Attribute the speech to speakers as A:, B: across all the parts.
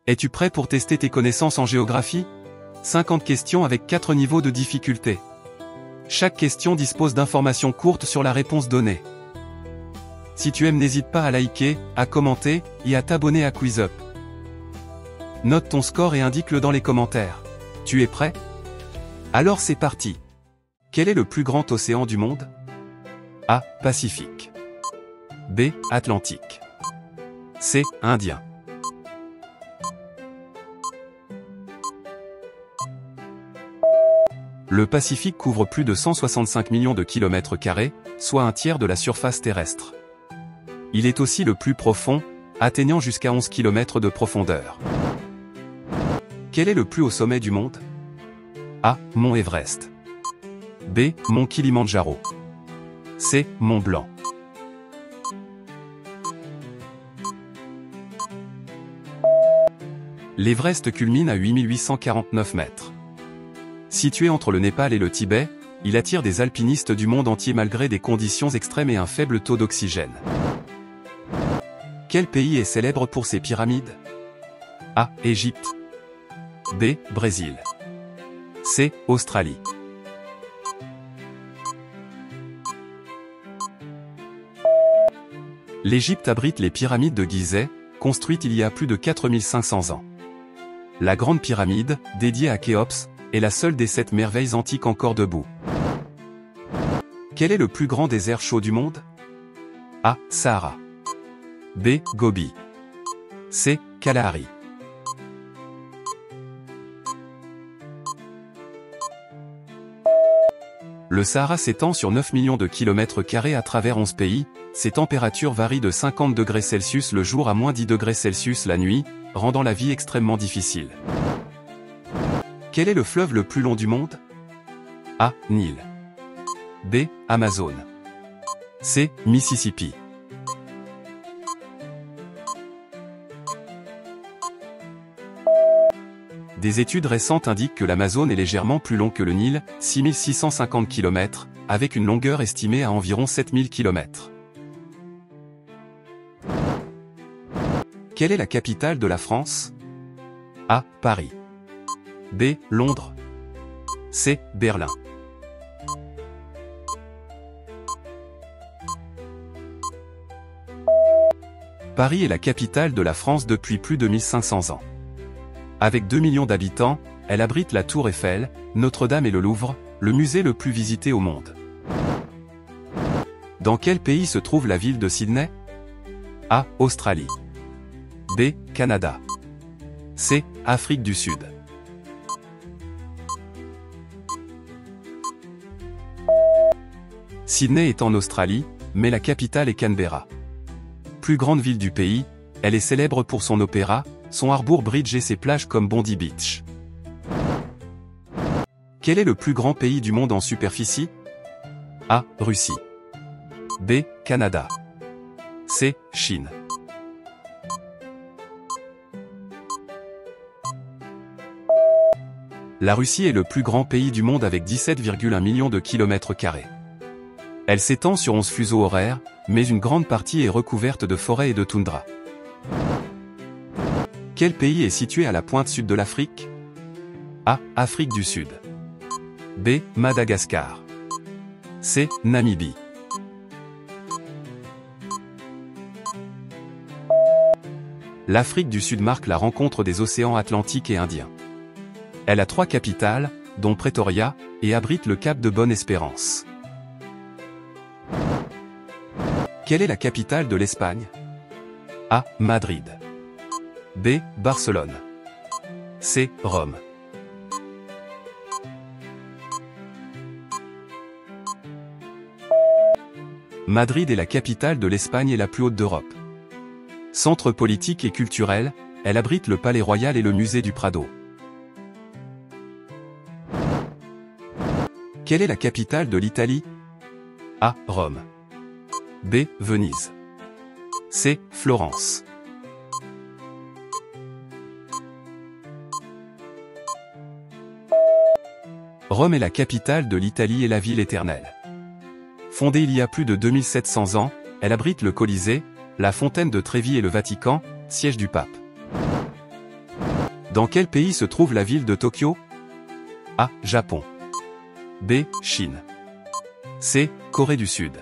A: Es-tu prêt pour tester tes connaissances en géographie? 50 questions avec 4 niveaux de difficulté. Chaque question dispose d'informations courtes sur la réponse donnée. Si tu aimes, n'hésite pas à liker, à commenter, et à t'abonner à QuizUp. Note ton score et indique-le dans les commentaires. Tu es prêt? Alors c'est parti. Quel est le plus grand océan du monde? A. Pacifique. B. Atlantique. C. Indien. Le Pacifique couvre plus de 165 millions de kilomètres carrés, soit un tiers de la surface terrestre. Il est aussi le plus profond, atteignant jusqu'à 11 km de profondeur. Quel est le plus haut sommet du monde? A. Mont Everest. B. Mont Kilimandjaro. C. Mont Blanc. L'Everest culmine à 8849 mètres. Situé entre le Népal et le Tibet, il attire des alpinistes du monde entier malgré des conditions extrêmes et un faible taux d'oxygène. Quel pays est célèbre pour ses pyramides? A. Égypte. B. Brésil. C. Australie. L'Égypte abrite les pyramides de Gizeh, construites il y a plus de 4500 ans. La Grande Pyramide, dédiée à Khéops, est la seule des 7 merveilles antiques encore debout. Quel est le plus grand désert chaud du monde? A. Sahara. B. Gobi. C. Kalahari. Le Sahara s'étend sur 9 millions de kilomètres carrés à travers 11 pays, ses températures varient de 50 degrés Celsius le jour à moins 10 degrés Celsius la nuit, rendant la vie extrêmement difficile. Quel est le fleuve le plus long du monde? A. Nil. B. Amazone. C. Mississippi. Des études récentes indiquent que l'Amazone est légèrement plus long que le Nil, 6650 km, avec une longueur estimée à environ 7000 km. Quelle est la capitale de la France? A. Paris. B. Londres. C. Berlin. Paris est la capitale de la France depuis plus de 1500 ans. Avec 2 millions d'habitants, elle abrite la Tour Eiffel, Notre-Dame et le Louvre, le musée le plus visité au monde. Dans quel pays se trouve la ville de Sydney? A. Australie. B. Canada. C. Afrique du Sud. Sydney est en Australie, mais la capitale est Canberra. Plus grande ville du pays, elle est célèbre pour son opéra, son Harbour Bridge et ses plages comme Bondi Beach. Quel est le plus grand pays du monde en superficie? A. Russie. B. Canada. C. Chine. La Russie est le plus grand pays du monde avec 17,1 millions de kilomètres carrés. Elle s'étend sur 11 fuseaux horaires, mais une grande partie est recouverte de forêts et de toundra. Quel pays est situé à la pointe sud de l'Afrique? A. Afrique du Sud. B. Madagascar. C. Namibie. L'Afrique du Sud marque la rencontre des océans Atlantique et Indien. Elle a 3 capitales, dont Pretoria, et abrite le cap de Bonne-Espérance. Quelle est la capitale de l'Espagne? A. Madrid. B. Barcelone. C. Rome. Madrid est la capitale de l'Espagne et la plus haute d'Europe. Centre politique et culturel, elle abrite le Palais Royal et le musée du Prado. Quelle est la capitale de l'Italie? A. Rome. B. Venise. C. Florence. Rome est la capitale de l'Italie et la ville éternelle. Fondée il y a plus de 2700 ans, elle abrite le Colisée, la fontaine de Trévi et le Vatican, siège du pape. Dans quel pays se trouve la ville de Tokyo? A. Japon. B. Chine. C. Corée du Sud.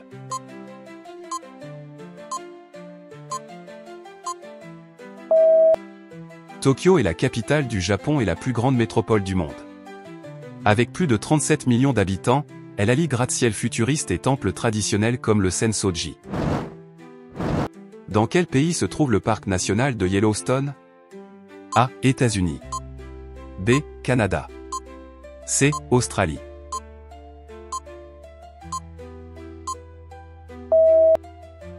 A: Tokyo est la capitale du Japon et la plus grande métropole du monde. Avec plus de 37 millions d'habitants, elle allie gratte-ciel futuristes et temples traditionnels comme le Sensoji. Dans quel pays se trouve le parc national de Yellowstone? A. États-Unis. B. Canada. C. Australie.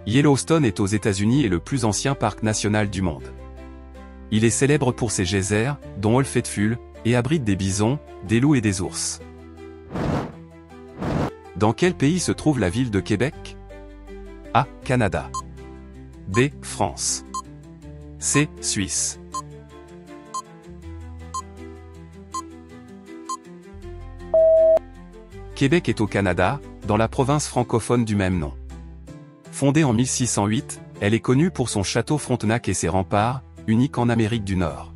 A: Yellowstone est aux États-Unis et le plus ancien parc national du monde. Il est célèbre pour ses geysers, dont Olfetful, et abrite des bisons, des loups et des ours. Dans quel pays se trouve la ville de Québec? A. Canada. B. France. C. Suisse. Québec est au Canada, dans la province francophone du même nom. Fondée en 1608, elle est connue pour son château Frontenac et ses remparts, uniques en Amérique du Nord.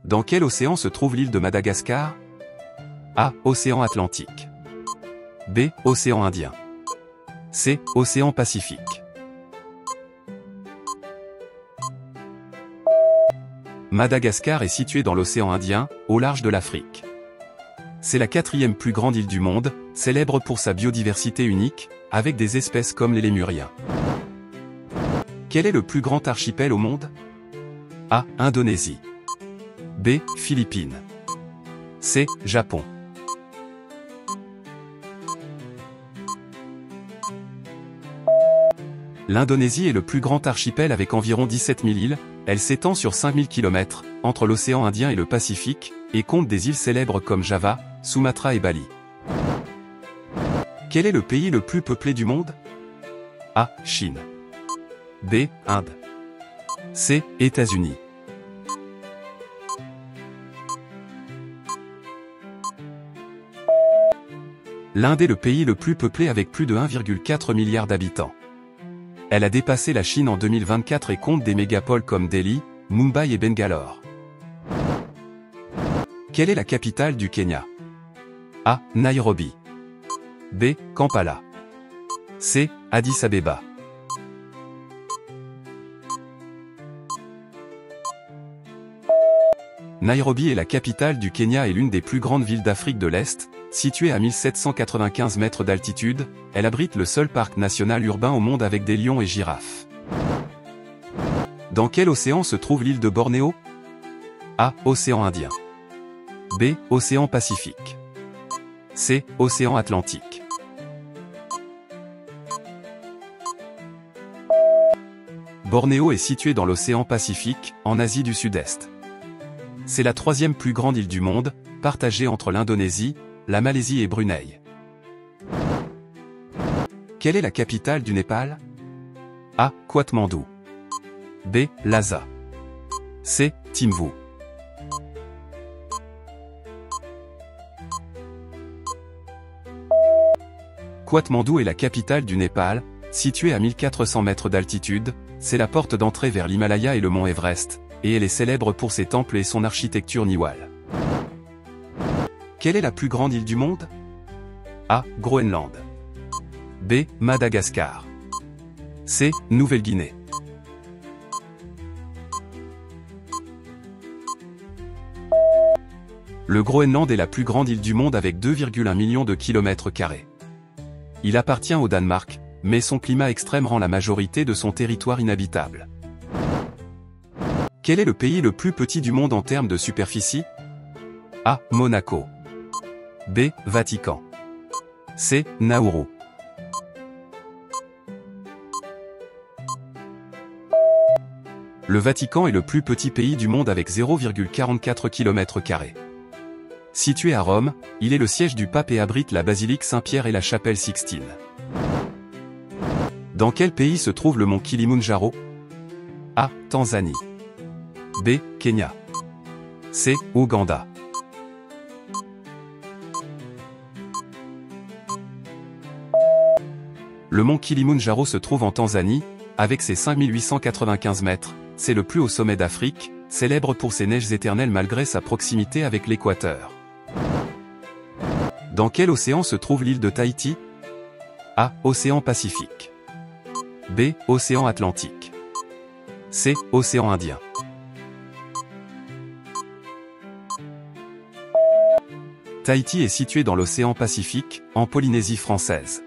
A: Dans quel océan se trouve l'île de Madagascar? A. Océan Atlantique. B. Océan Indien. C. Océan Pacifique. Madagascar est située dans l'océan Indien, au large de l'Afrique. C'est la 4e plus grande île du monde, célèbre pour sa biodiversité unique, avec des espèces comme les lémuriens. Quel est le plus grand archipel au monde? A. Indonésie. B. Philippines. C. Japon. L'Indonésie est le plus grand archipel avec environ 17 000 îles, elle s'étend sur 5 000 km, entre l'océan Indien et le Pacifique, et compte des îles célèbres comme Java, Sumatra et Bali. Quel est le pays le plus peuplé du monde? A. Chine. B. Inde. C. États-Unis. L'Inde est le pays le plus peuplé avec plus de 1,4 milliard d'habitants. Elle a dépassé la Chine en 2024 et compte des mégapoles comme Delhi, Mumbai et Bangalore. Quelle est la capitale du Kenya? A. Nairobi. B. Kampala. C. Addis Abeba. Nairobi est la capitale du Kenya et l'une des plus grandes villes d'Afrique de l'Est, située à 1795 mètres d'altitude, elle abrite le seul parc national urbain au monde avec des lions et girafes. Dans quel océan se trouve l'île de Bornéo? A. Océan Indien. B. Océan Pacifique. C. Océan Atlantique. Bornéo est située dans l'océan Pacifique, en Asie du Sud-Est. C'est la 3e plus grande île du monde, partagée entre l'Indonésie, la Malaisie et Brunei. Quelle est la capitale du Népal? A. Katmandou. B. Lhasa. C. Thimphu. Katmandou est la capitale du Népal, située à 1400 mètres d'altitude, c'est la porte d'entrée vers l'Himalaya et le mont Everest, et elle est célèbre pour ses temples et son architecture niwal. Quelle est la plus grande île du monde? A. Groenland. B. Madagascar. C. Nouvelle-Guinée. Le Groenland est la plus grande île du monde avec 2,1 millions de km². Il appartient au Danemark, mais son climat extrême rend la majorité de son territoire inhabitable. Quel est le pays le plus petit du monde en termes de superficie? A. Monaco. B. Vatican. C. Nauru. Le Vatican est le plus petit pays du monde avec 0,44 km². Situé à Rome, il est le siège du pape et abrite la basilique Saint-Pierre et la chapelle Sixtine. Dans quel pays se trouve le mont Kilimandjaro? A. Tanzanie. B. Kenya. C. Ouganda. Le mont Kilimandjaro se trouve en Tanzanie, avec ses 5895 mètres, c'est le plus haut sommet d'Afrique, célèbre pour ses neiges éternelles malgré sa proximité avec l'équateur. Dans quel océan se trouve l'île de Tahiti? A. Océan Pacifique. B. Océan Atlantique. C. Océan Indien. Tahiti est situé dans l'océan Pacifique, en Polynésie française.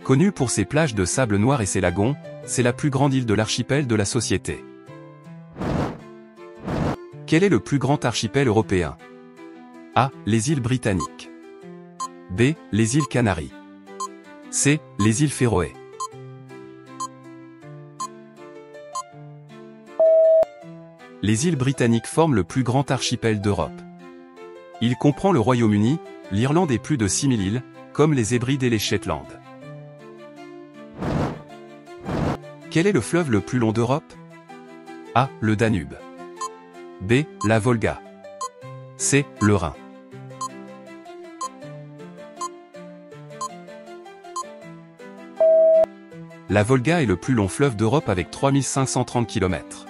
A: Connue pour ses plages de sable noir et ses lagons, c'est la plus grande île de l'archipel de la Société. Quel est le plus grand archipel européen? A. Les îles Britanniques. B. Les îles Canaries. C. Les îles Féroé. Les îles Britanniques forment le plus grand archipel d'Europe. Il comprend le Royaume-Uni, l'Irlande et plus de 6000 îles, comme les Hébrides et les Shetland. Quel est le fleuve le plus long d'Europe? A. Le Danube. B. La Volga. C. Le Rhin. La Volga est le plus long fleuve d'Europe avec 3530 km.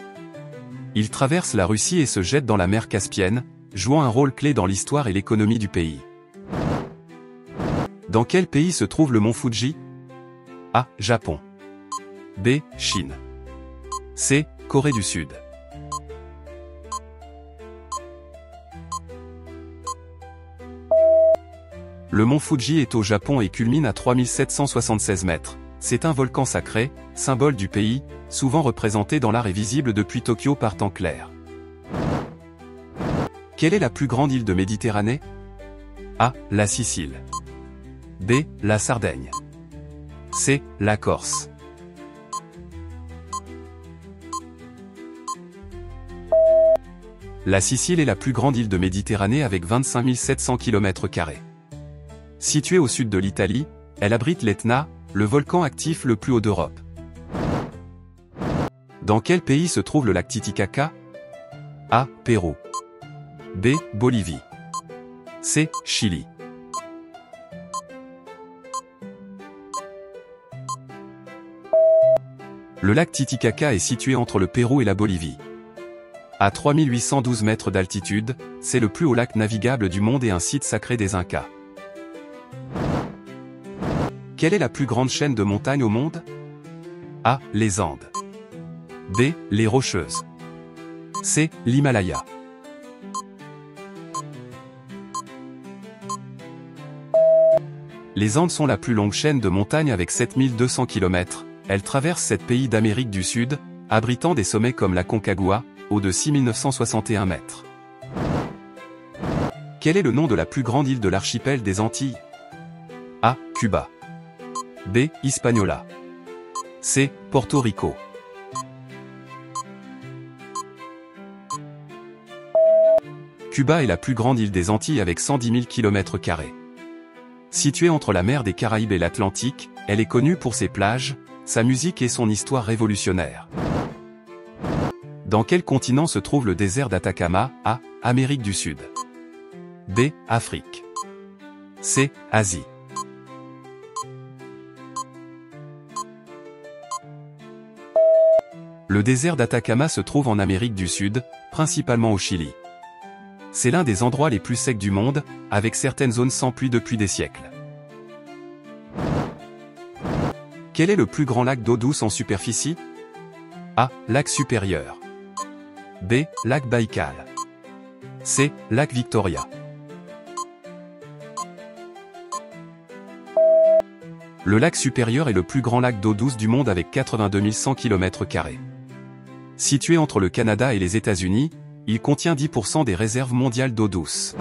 A: Il traverse la Russie et se jette dans la mer Caspienne, jouant un rôle clé dans l'histoire et l'économie du pays. Dans quel pays se trouve le mont Fuji? A. Japon. B. Chine. C. Corée du Sud. Le mont Fuji est au Japon et culmine à 3776 mètres. C'est un volcan sacré, symbole du pays, souvent représenté dans l'art et visible depuis Tokyo par temps clair. Quelle est la plus grande île de Méditerranée? A. La Sicile. B. La Sardaigne. C. La Corse. La Sicile est la plus grande île de Méditerranée avec 25 700 km². Située au sud de l'Italie, elle abrite l'Etna, le volcan actif le plus haut d'Europe. Dans quel pays se trouve le lac Titicaca? A. Pérou. B. Bolivie. C. Chili. Le lac Titicaca est situé entre le Pérou et la Bolivie. À 3812 mètres d'altitude, c'est le plus haut lac navigable du monde et un site sacré des Incas. Quelle est la plus grande chaîne de montagnes au monde? A. Les Andes. B. Les Rocheuses. C. L'Himalaya. Les Andes sont la plus longue chaîne de montagnes avec 7200 km. Elle traverse 7 pays d'Amérique du Sud, abritant des sommets comme la Concagua, haut de 6961 mètres. Quel est le nom de la plus grande île de l'archipel des Antilles? A. Cuba. B. Hispaniola. C. Porto Rico. Cuba est la plus grande île des Antilles avec 110 000 km². Située entre la mer des Caraïbes et l'Atlantique, elle est connue pour ses plages, sa musique et son histoire révolutionnaire. Dans quel continent se trouve le désert d'Atacama? A. Amérique du Sud. B. Afrique. C. Asie. Le désert d'Atacama se trouve en Amérique du Sud, principalement au Chili. C'est l'un des endroits les plus secs du monde, avec certaines zones sans pluie depuis des siècles. Quel est le plus grand lac d'eau douce en superficie? A. Lac Supérieur. B. Lac Baïkal. C. Lac Victoria. Le lac Supérieur est le plus grand lac d'eau douce du monde avec 82 100 km². Situé entre le Canada et les États-Unis, il contient 10% des réserves mondiales d'eau douce.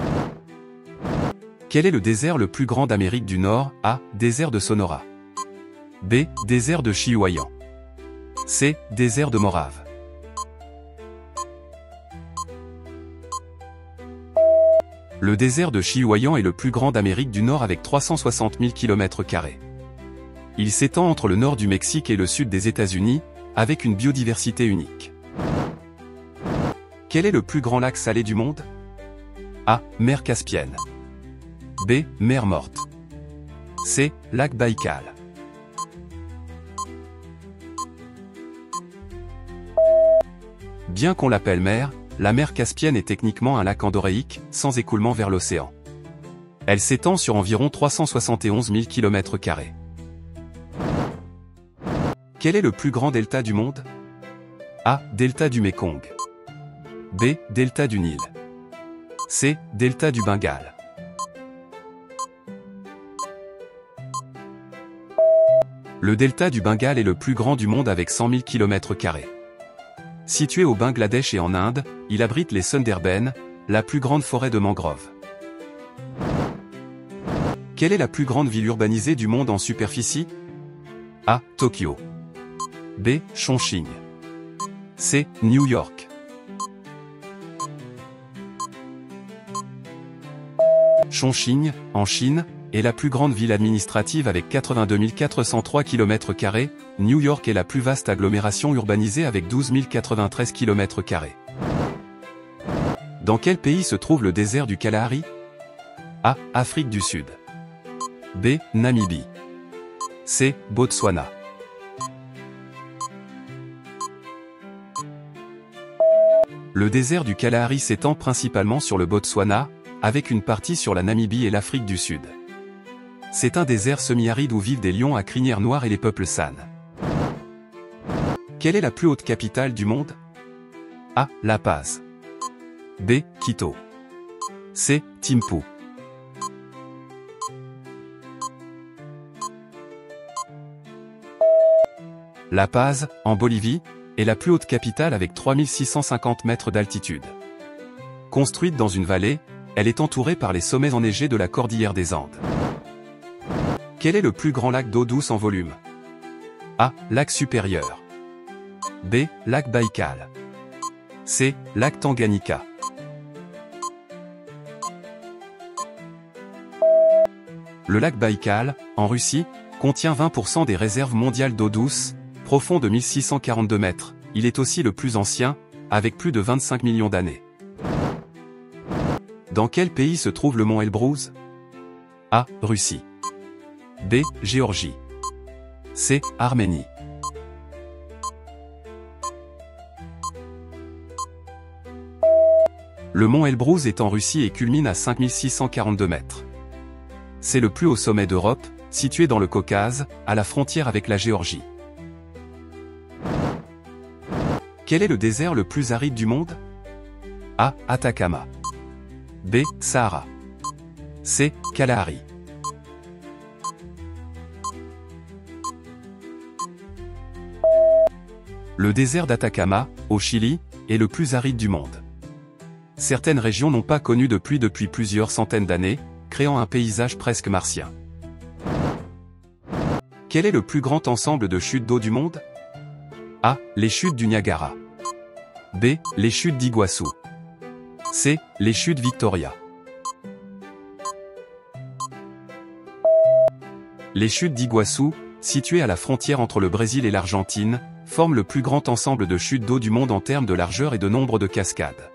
A: Quel est le désert le plus grand d'Amérique du Nord? A. Désert de Sonora. B. Désert de Chihuahua. C. Désert de Morave. Le désert de Chihuahua est le plus grand d'Amérique du Nord avec 360 000 km². Il s'étend entre le nord du Mexique et le sud des États-Unis, avec une biodiversité unique. Quel est le plus grand lac salé du monde? A. Mer Caspienne. B. Mer Morte. C. Lac Baïkal. Bien qu'on l'appelle mer, la mer Caspienne est techniquement un lac endoréique, sans écoulement vers l'océan. Elle s'étend sur environ 371 000 km². Quel est le plus grand delta du monde? A. Delta du Mékong. B. Delta du Nil. C. Delta du Bengale. Le delta du Bengale est le plus grand du monde avec 100 000 km². Situé au Bangladesh et en Inde, il abrite les Sundarbans, la plus grande forêt de mangroves. Quelle est la plus grande ville urbanisée du monde en superficie? A. Tokyo. B. Chongqing. C. New York. Chongqing, en Chine, est la plus grande ville administrative avec 82 403 km², New York est la plus vaste agglomération urbanisée avec 12 093 km². Dans quel pays se trouve le désert du Kalahari? A. Afrique du Sud. B. Namibie. C. Botswana. Le désert du Kalahari s'étend principalement sur le Botswana, avec une partie sur la Namibie et l'Afrique du Sud. C'est un désert semi-aride où vivent des lions à crinière noire et les peuples San. Quelle est la plus haute capitale du monde? A. La Paz. B. Quito. C. Thimphu. La Paz, en Bolivie, est la plus haute capitale avec 3650 mètres d'altitude. Construite dans une vallée, elle est entourée par les sommets enneigés de la cordillère des Andes. Quel est le plus grand lac d'eau douce en volume? A. Lac supérieur. B. Lac Baïkal. C. Lac Tanganyika. Le lac Baïkal, en Russie, contient 20% des réserves mondiales d'eau douce, profond de 1642 mètres. Il est aussi le plus ancien, avec plus de 25 millions d'années. Dans quel pays se trouve le mont Elbrus? A. Russie. B. Géorgie. C. Arménie. Le mont Elbrus est en Russie et culmine à 5642 mètres. C'est le plus haut sommet d'Europe, situé dans le Caucase, à la frontière avec la Géorgie. Quel est le désert le plus aride du monde? A. Atacama. B. Sahara. C. Kalahari. Le désert d'Atacama, au Chili, est le plus aride du monde. Certaines régions n'ont pas connu de pluie depuis plusieurs centaines d'années, créant un paysage presque martien. Quel est le plus grand ensemble de chutes d'eau du monde? A. Les chutes du Niagara. B. Les chutes d'Iguassou. C. Les chutes Victoria. Les chutes d'Iguassou, situées à la frontière entre le Brésil et l'Argentine, forment le plus grand ensemble de chutes d'eau du monde en termes de largeur et de nombre de cascades.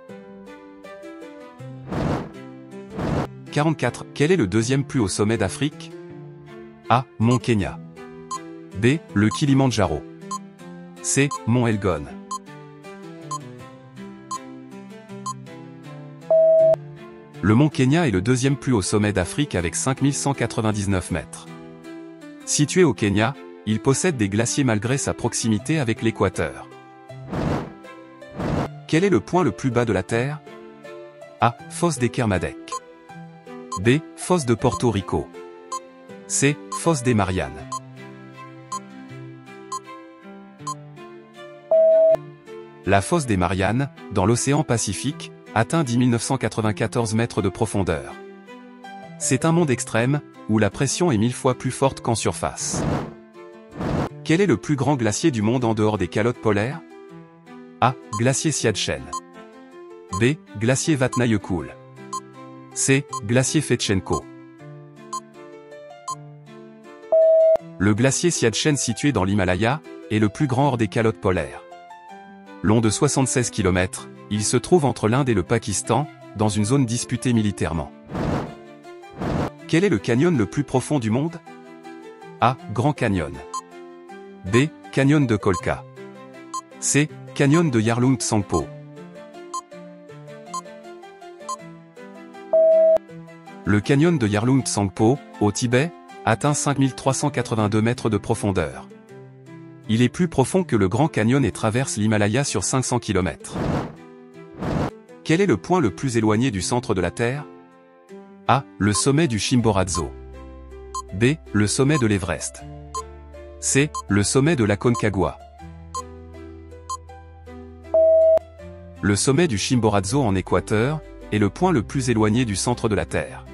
A: 44. Quel est le deuxième plus haut sommet d'Afrique? A. Mont Kenya. B. Le Kilimandjaro. C. Mont Elgon. Le mont Kenya est le deuxième plus haut sommet d'Afrique avec 5199 mètres. Situé au Kenya, il possède des glaciers malgré sa proximité avec l'équateur. Quel est le point le plus bas de la Terre? A. Fosse des Kermadec. B. Fosse de Porto Rico. C. Fosse des Mariannes. La fosse des Mariannes, dans l'océan Pacifique, atteint 10 994 mètres de profondeur. C'est un monde extrême, où la pression est 1000 fois plus forte qu'en surface. Quel est le plus grand glacier du monde en dehors des calottes polaires? A. Glacier Siachen. B. Glacier Vatnajökull. C. Glacier Fetchenko. Le glacier Siachen situé dans l'Himalaya, est le plus grand hors des calottes polaires. Long de 76 km, il se trouve entre l'Inde et le Pakistan, dans une zone disputée militairement. Quel est le canyon le plus profond du monde? A. Grand Canyon. B. Canyon de Colca. C. canyon de Yarlung Tsangpo. Le canyon de Yarlung Tsangpo, au Tibet, atteint 5382 mètres de profondeur. Il est plus profond que le Grand Canyon et traverse l'Himalaya sur 500 km. Quel est le point le plus éloigné du centre de la Terre? A. Le sommet du Chimborazo. B. Le sommet de l'Everest. C. Le sommet de l'Aconcagua. Le sommet du Chimborazo en Équateur est le point le plus éloigné du centre de la Terre.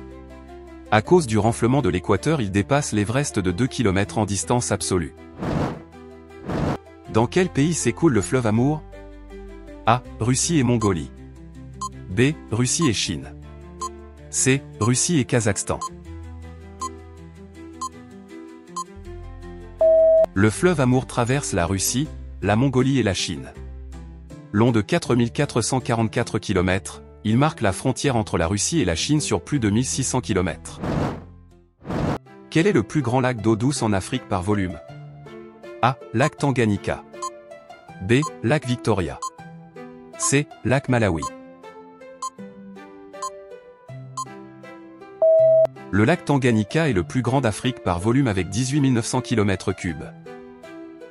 A: À cause du renflement de l'équateur, il dépasse l'Everest de 2 km en distance absolue. Dans quel pays s'écoule le fleuve Amour? A. Russie et Mongolie. B. Russie et Chine. C. Russie et Kazakhstan. Le fleuve Amour traverse la Russie, la Mongolie et la Chine. Long de 4444 km, il marque la frontière entre la Russie et la Chine sur plus de 1600 km. Quel est le plus grand lac d'eau douce en Afrique par volume? A. Lac Tanganyika. B. Lac Victoria. C. Lac Malawi. Le lac Tanganyika est le plus grand d'Afrique par volume avec 18 900 km3.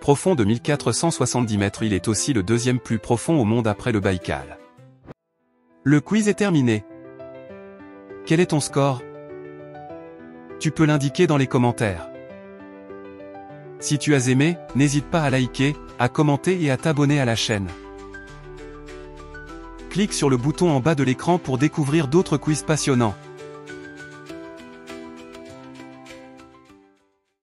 A: Profond de 1470 mètres, il est aussi le deuxième plus profond au monde après le Baïkal. Le quiz est terminé. Quel est ton score? Tu peux l'indiquer dans les commentaires. Si tu as aimé, n'hésite pas à liker, à commenter et à t'abonner à la chaîne. Clique sur le bouton en bas de l'écran pour découvrir d'autres quiz passionnants.